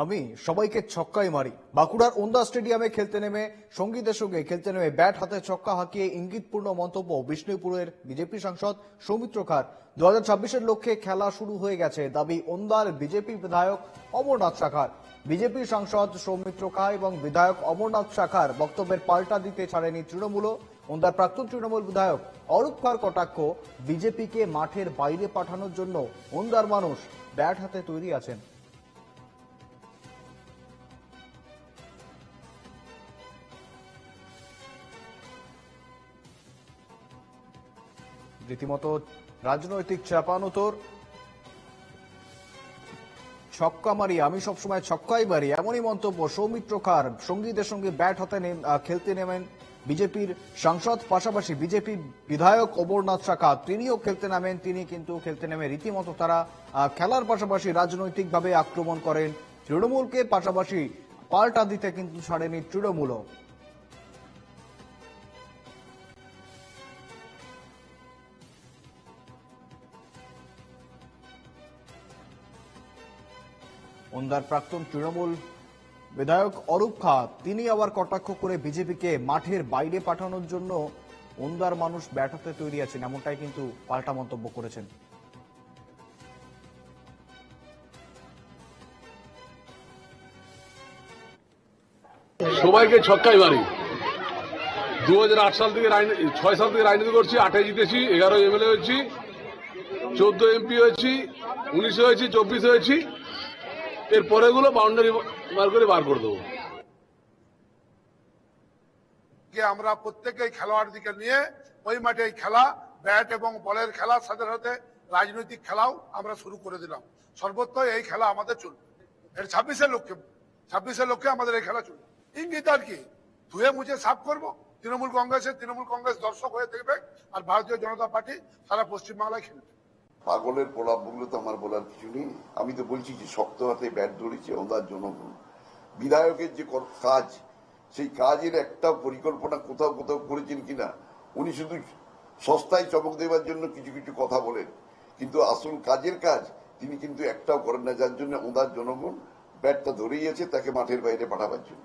আমি সবাইকে ছক্কাই মারি। বাঁকুড়ার ওন্দা স্টেডিয়ামে খেলতে নেমে সঙ্গীদের সঙ্গে খেলতে নেমে ব্যাট হাতে ছক্কা হাঁকিয়ে ইঙ্গিতপূর্ণ মন্তব্য বিষ্ণুপুরের বিজেপি সাংসদ সৌমিত্র খাঁর। 2026-এর লক্ষ্যে খেলা শুরু হয়ে গেছে, দাবি ওন্দার বিজেপি বিধায়ক অমরনাথ শাখার। বিজেপি সাংসদ সৌমিত্র খাঁ এবং বিধায়ক অমরনাথ শাখার বক্তব্যের পাল্টা দিতে ছাড়েনি তৃণমূলও। ওন্দার প্রাক্তন তৃণমূল বিধায়ক অরূপ খাঁর কটাক্ষ, বিজেপিকে মাঠের বাইরে পাঠানোর জন্য ওন্দার মানুষ ব্যাট হাতে তৈরি আছেন। রীতিমতো রাজনৈতিক চাপানোতর। ছক্কা মারি, আমি সবসময় ছক্কাই মারি, এমনই মন্তব্য সৌমিত্র খাঁর। সঙ্গীদের সঙ্গে ব্যাট হাতে খেলতে নেমেন বিজেপির সাংসদ, পাশাপাশি বিজেপির বিধায়ক অমরনাথ শাখা, তিনিও খেলতে নামেন। তিনি কিন্তু খেলতে নেমে রীতিমতো তারা খেলার পাশাপাশি রাজনৈতিকভাবে আক্রমণ করেন তৃণমূলকে, পাশাপাশি পাল্টা দিতে কিন্তু ছাড়েনি তৃণমূলও। ওন্দার প্রাক্তন তৃণমূল বিধায়ক অরূপ খাঁ, তিনি আবার কটাক্ষ করে বিজেপিকে মাঠের বাইরে পাঠানোর জন্য ওন্দার মানুষ ব্যাট হাতে তৈরি আছেন, এমনটাই কিন্তু পাল্টা মন্তব্য করেছেন। সবাইকে ছক্কাই মারি। 2008 সাল থেকে 6 সাল থেকে রাজনীতি করছি, 8 জিতেছি, 11 এমএলএ হয়েছি, 14 এমপি হয়েছি, 19 হয়েছি, 24 হয়েছি। এর পরেগুলো বাউন্ডারি বার করে দেবো। আমরা প্রত্যেকেই খেলোয়াড়দিকে নিয়ে ওই মাঠে খেলা, ব্যাট এবং বলের খেলার সাথে সাথে রাজনৈতিক খেলাও আমরা শুরু করে দিলাম। সর্বত্র এই খেলা আমাদের চলবে। এর 26-এর লক্ষ্যে আমাদের এই খেলা চলবে। ইঙ্গিত আর কি, ধুয়ে মুছে সাফ করবো। তৃণমূল কংগ্রেস দর্শক হয়ে থাকবে, আর ভারতীয় জনতা পার্টি সারা পশ্চিমবাংলায় খেলবে। পাগলের প্রলাপগুলো তো আমার বলার কিছু নেই। আমি তো বলছি যে শক্ত হাতে ব্যাট ধরেছে ওনার জনগণ। বিধায়কের যে কাজ, সেই কাজের একটা পরিকল্পনা কোথাও করেছেন কিনা। উনি শুধু সস্তায় চমক দেওয়ার জন্য কিছু কিছু কথা বলেন, কিন্তু আসল কাজের কাজ তিনি কিন্তু একটাও করেন না, যার জন্য ওনার জনগণ ব্যাটটা ধরেই আছে তাকে মাঠের বাইরে পাঠাবার জন্য।